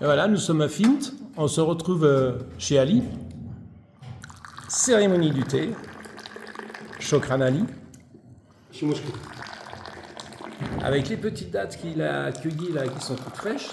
Et voilà, nous sommes à Fint. On se retrouve chez Ali. Cérémonie du thé. Shokran Ali. Avec les petites dattes qu'il a accueillies là, qui sont toutes fraîches.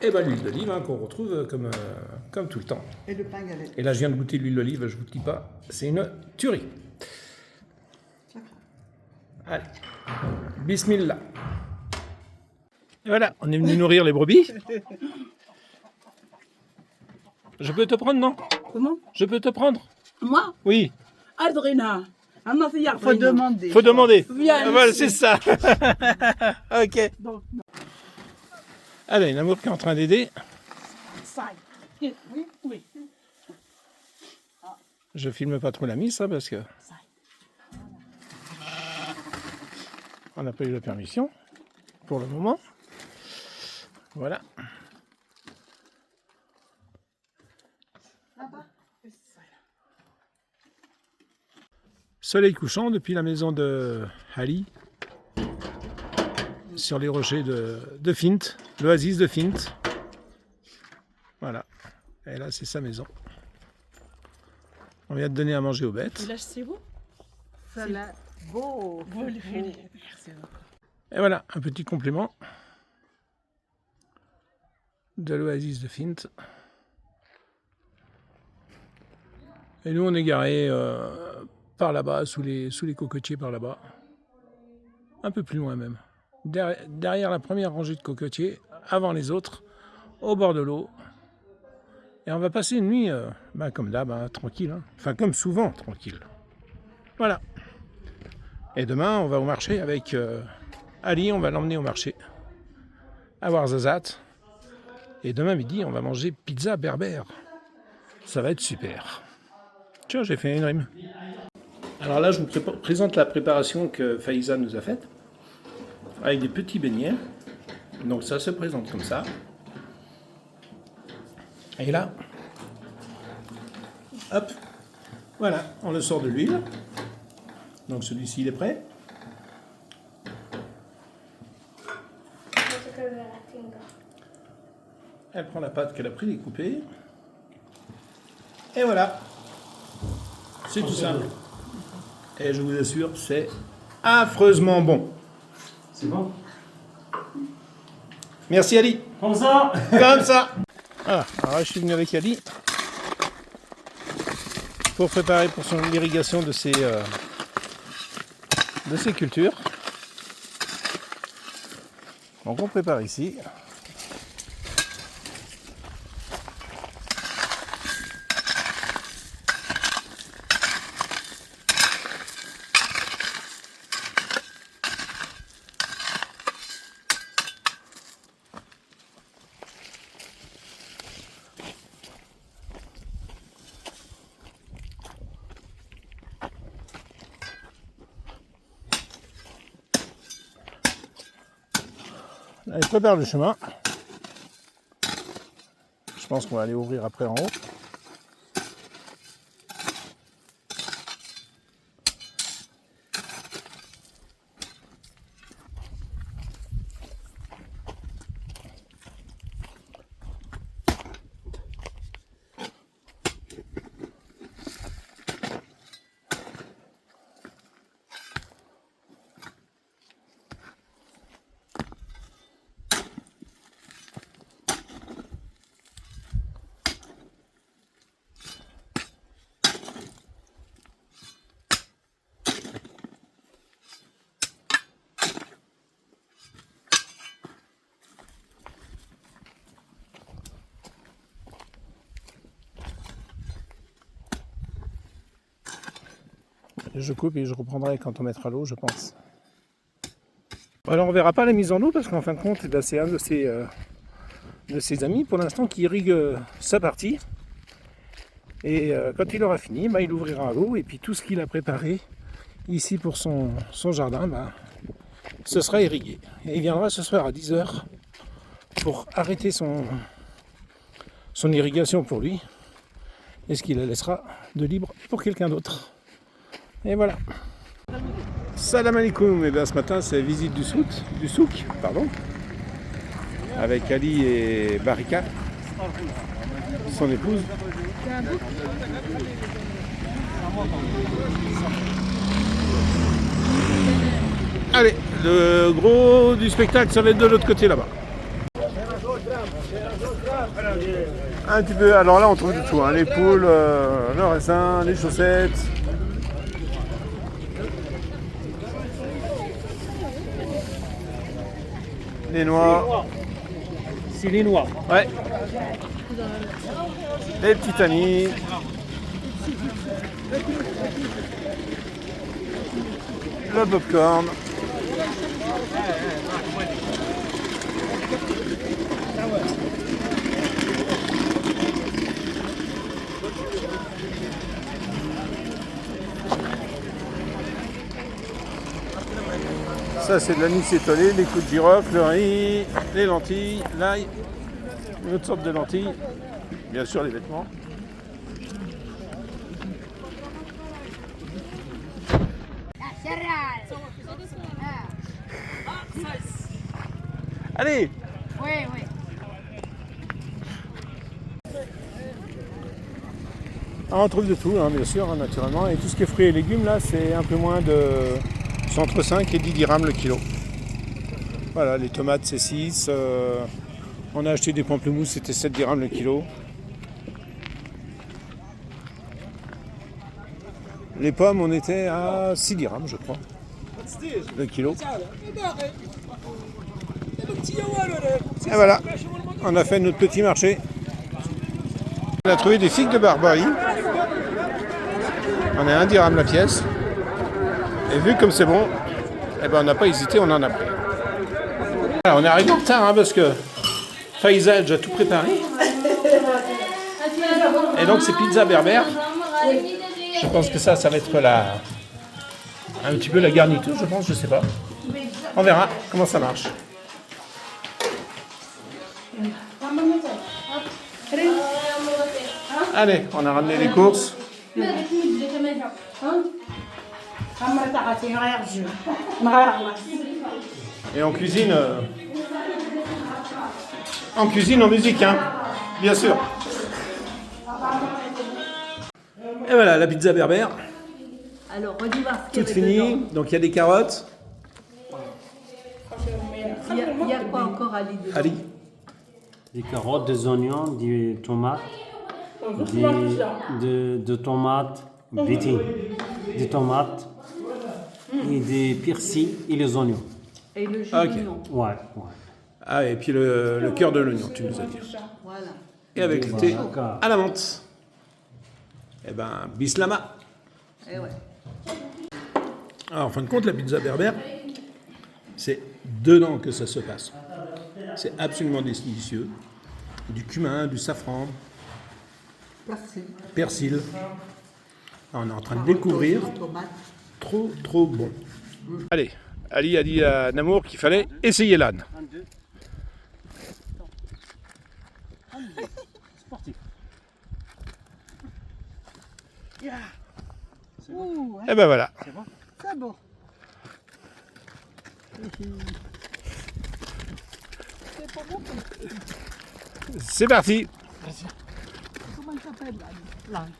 Et ben l'huile d'olive hein, qu'on retrouve comme tout le temps. Et le pain galette. Et là, je viens de goûter l'huile d'olive, je vous le dis pas. C'est une tuerie. Allez, bismillah. Et voilà, on est venu nourrir les brebis. Je peux te prendre, non? Comment? Je peux te prendre? Moi? Oui. Adrina. Faut demander. Faut demander. Viens Voilà, ici. c'est ça. Ok. Donc, Allez, l'amour qui est en train d'aider. ça. Oui, oui. Je filme pas trop la mise, hein, parce que on n'a pas eu la permission pour le moment. Voilà. Soleil couchant depuis la maison de Ali, sur les rochers de Fint, l'oasis de Fint. Voilà. Et là, c'est sa maison. On vient de donner à manger aux bêtes. Là, c'est vous? Ça là, beau. Merci. Et voilà, un petit complément de l'oasis de Fint. Et nous, on est garés par là-bas, sous les cocotiers par là-bas. Un peu plus loin même. Derrière la première rangée de cocotiers, avant les autres, au bord de l'eau. Et on va passer une nuit, comme d'hab, tranquille. Hein. Enfin, comme souvent, tranquille. Voilà. Et demain, on va au marché avec Ali, on va l'emmener au marché. À Ouarzazate. Et demain midi, on va manger pizza berbère. Ça va être super. Tiens, j'ai fait une rime. Alors là, je vous présente la préparation que Faïza nous a faite. Avec des petits beignets. Donc ça se présente comme ça. Et là, hop, voilà, on le sort de l'huile. Donc celui-ci, il est prêt. Elle prend la pâte qu'elle a prédécoupée. Et voilà. C'est tout simple. Et je vous assure, c'est affreusement bon. C'est bon? Merci Ali. Comme ça? Comme ça. Voilà. Alors là, je suis venu avec Ali pour préparer pour l'irrigation de ses cultures. Donc on prépare ici. Allez, prépare le chemin. Je pense qu'on va aller ouvrir après en haut. Je coupe et je reprendrai quand on mettra l'eau, je pense. Alors on verra pas la mise en eau parce qu'en fin de compte, c'est un de ses amis pour l'instant qui irrigue sa partie. Et quand il aura fini, il ouvrira à l'eau et puis tout ce qu'il a préparé ici pour son jardin, ce sera irrigué. Et il viendra ce soir à 10h pour arrêter son irrigation pour lui et ce qu'il la laissera de libre pour quelqu'un d'autre. Et voilà. Salam alaikum. Et bien ce matin c'est visite du souk, pardon. avec Ali et Barika, son épouse. Allez, le gros du spectacle, ça va être de l'autre côté là-bas. Un petit peu, alors là on trouve du tout, hein, les poules, le raisin, les chaussettes. Les noix. C'est les noix. Ouais. Les petits tanis. Le popcorn. Ça c'est de l'anis étoilé, les clous de girofle, le riz, les lentilles, l'ail, une autre sorte de lentilles, bien sûr les vêtements. Allez! Oui, oui. Ah, on trouve de tout, hein, bien sûr, hein, naturellement. Et tout ce qui est fruits et légumes, là, c'est un peu moins de... C'est entre 5 et 10 dirhams le kilo. Voilà, les tomates, c'est 6. On a acheté des pamplemousses, c'était 7 dirhams le kilo. Les pommes, on était à 6 dirhams, je crois, le kilo. Et voilà, on a fait notre petit marché. On a trouvé des figues de Barbarie. On est à 1 dirham la pièce. Et vu comme c'est bon, eh ben on n'a pas hésité, on en a pris. Voilà, on est arrivé en retard hein, parce que Faiza a déjà tout préparé. Et donc c'est pizza berbère. Je pense que ça va être un petit peu la garniture, je pense, je sais pas. On verra comment ça marche. Allez, on a ramené les courses. Et on cuisine en musique, hein, bien sûr. Et voilà, la pizza berbère, Alors, on y va. toute finie. Donc il y a des carottes. Il y a quoi encore à l'idée? Ali. Des carottes, des oignons, des tomates, des tomates, des tomates et des persils et les oignons. Et le jus Ok. d'oignon. Ouais. Ah, et puis le cœur de l'oignon, tu nous as dit. Voilà. Et avec le thé Voilà. à la menthe. Eh ben, bislama. Et ouais. Alors, en fin de compte, la pizza berbère, c'est dedans que ça se passe. C'est absolument délicieux. Du cumin, du safran, Merci. persil. Alors, on est en train de découvrir. Tomate. Trop bon. Allez, Ali a dit à Namour qu'il fallait essayer l'âne. Sportif. Et ben voilà. C'est bon. C'est parti. Comment il s'appelle l'âne?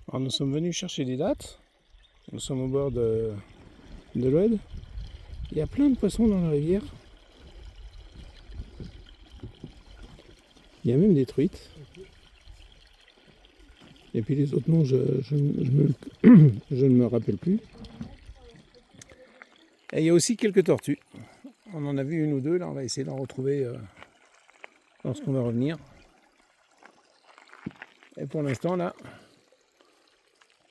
Alors, nous sommes venus chercher des dattes. Nous sommes au bord de l'Oued. Il y a plein de poissons dans la rivière. Il y a même des truites. Et puis les autres noms, je ne me rappelle plus. Et il y a aussi quelques tortues. On en a vu une ou deux, là on va essayer d'en retrouver lorsqu'on va revenir. Et pour l'instant là,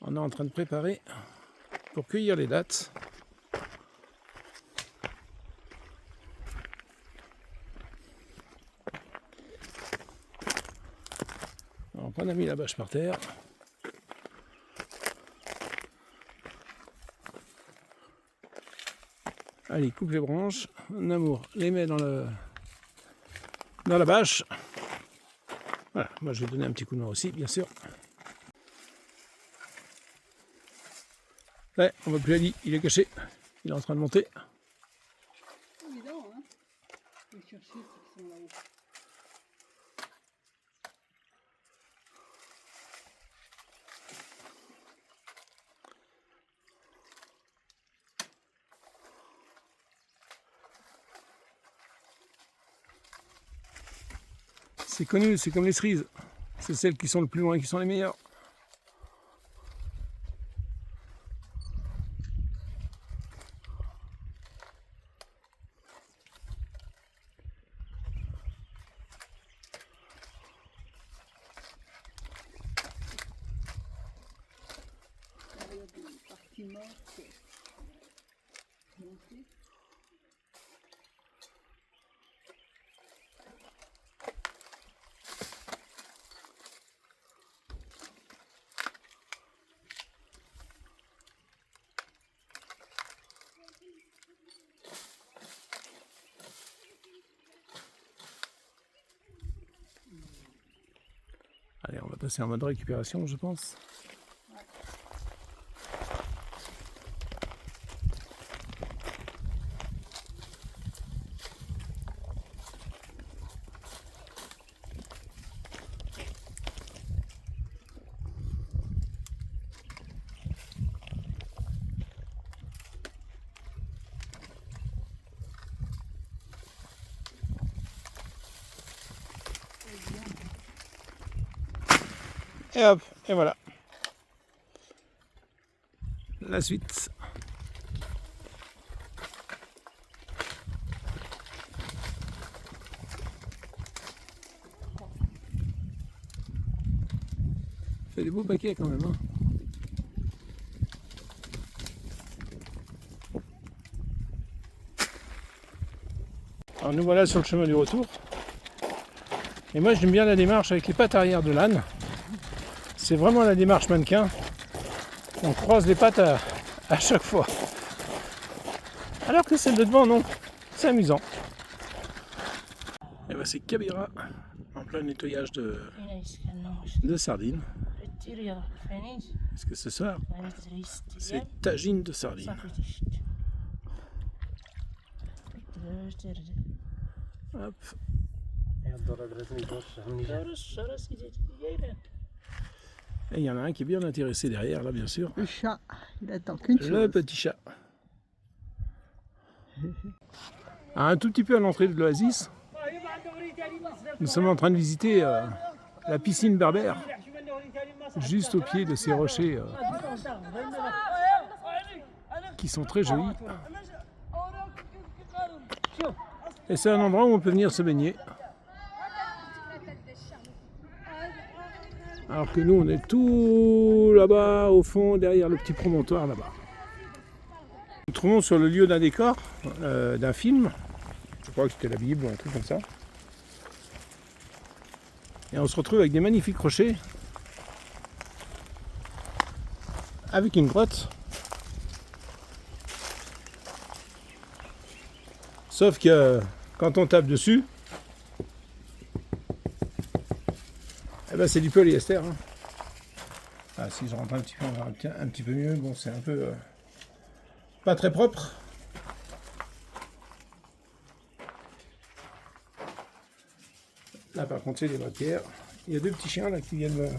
on est en train de préparer pour cueillir les dattes. Alors, on a mis la bâche par terre. Allez, coupe les branches. Namour les met dans la bâche. Voilà, moi je vais donner un petit coup de main aussi, bien sûr. Ouais, on voit plus Ali, il est caché. Il est en train de monter. Évidemment, hein. Je vais chercher ceux qui sont là-haut. C'est connu, c'est comme les cerises. C'est celles qui sont le plus loin qui sont les meilleures. Il y a des parties mortes. Montées. Allez, on va passer en mode récupération, je pense. Et hop, et voilà. La suite. Fait des beaux paquets quand même. Hein. Alors nous voilà sur le chemin du retour. Et moi j'aime bien la démarche avec les pattes arrière de l'âne. C'est vraiment la démarche mannequin. On croise les pattes à chaque fois. Alors que celle de devant, non. C'est amusant. Et ben c'est Kabira en plein nettoyage de sardines. Parce que ce soir, c'est tagine de sardines. Hop. Et il y en a un qui est bien intéressé derrière, là, bien sûr. Le chat, il attend qu'une chose. Le petit chat. Un tout petit peu à l'entrée de l'oasis, nous sommes en train de visiter la piscine berbère, juste au pied de ces rochers qui sont très jolis. Et c'est un endroit où on peut venir se baigner. Alors que nous, on est tout là-bas, au fond, derrière le petit promontoire là-bas. Nous nous trouvons sur le lieu d'un décor, d'un film. Je crois que c'était la Bible ou un truc comme ça. Et on se retrouve avec des magnifiques rochers. Avec une grotte. Sauf que quand on tape dessus, eh ben c'est du polyester. Hein. Ah, si je rentre un petit peu, on verra un petit peu mieux. Bon, c'est un peu pas très propre. Là, par contre, c'est des vraies pierres. Il y a deux petits chiens là qui viennent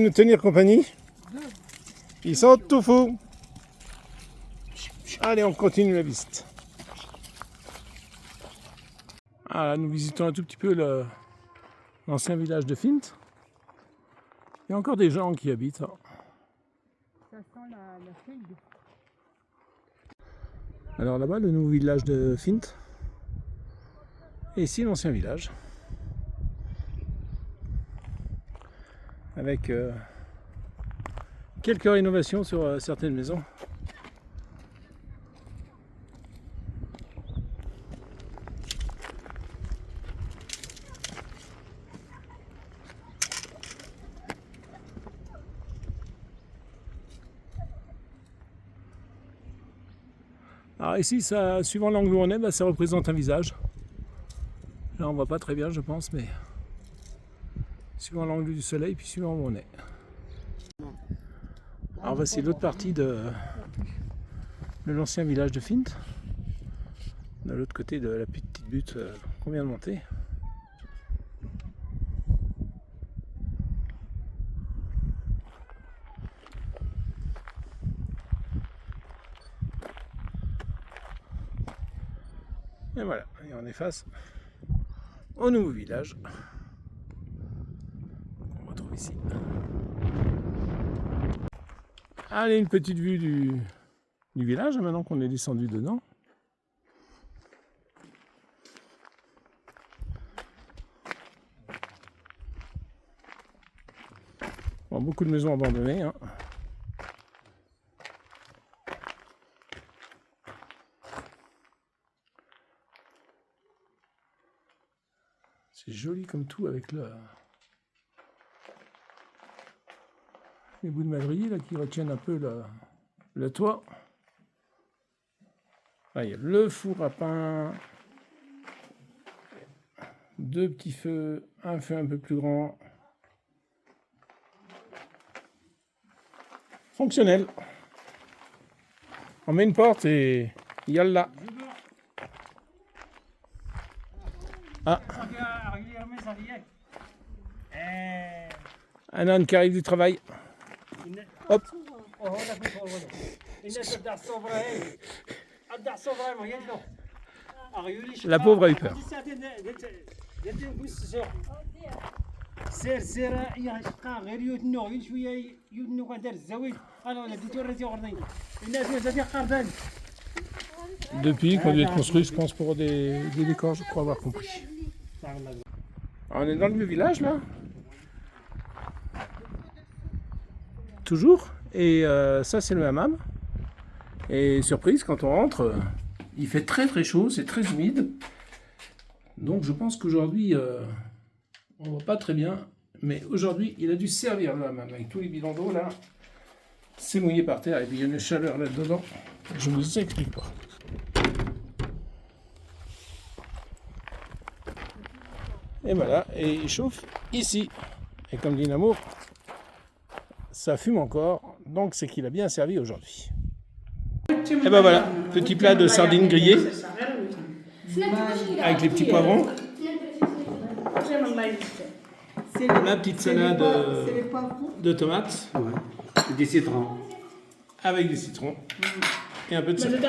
nous tenir compagnie. Ils sont tout fous. Allez, on continue la visite. Ah, là, nous visitons un tout petit peu l'ancien village de Fint. Il y a encore des gens qui habitent. Ça sent la figue. Alors là-bas, le nouveau village de Fint. Et ici, l'ancien village. Avec quelques rénovations sur certaines maisons. Alors ici, ça, suivant l'angle où on est, ça représente un visage. Là, on voit pas très bien, je pense, mais suivant l'angle du soleil, puis suivant où on est. Alors voici l'autre partie de l'ancien village de Fint, de l'autre côté de la petite butte qu'on vient de monter. Et voilà, et on est face au nouveau village qu'on retrouve ici. Allez, une petite vue du village, maintenant qu'on est descendu dedans. Bon, beaucoup de maisons abandonnées. Hein. C'est joli comme tout avec les bouts de madrier là, qui retiennent un peu le toit. Là, il y a le four à pain, 2 petits feux, un feu un peu plus grand. Fonctionnel. On met une porte et yallah. Ah. Un âne qui arrive du travail. Hop. La pauvre a eu peur. Depuis qu'on doit être construit, je pense, pour des décors, je crois avoir compris. Alors, on est dans le vieux village là. Toujours. Et ça, c'est le hammam. Et surprise, quand on rentre, il fait très très chaud, c'est très humide. Donc je pense qu'aujourd'hui, on ne va pas très bien. Mais aujourd'hui, il a dû servir le hammam. Avec tous les bidons d'eau là, c'est mouillé par terre. Et puis il y a une chaleur là-dedans. Je ne vous explique pas. Et voilà, et il chauffe ici. Et comme dit Namour, ça fume encore, donc c'est qu'il a bien servi aujourd'hui. Et ben voilà, petit plat de sardines grillées avec les petits poivrons. La petite salade de tomates. Ouais. Des citrons. Avec des citrons et un peu de sel.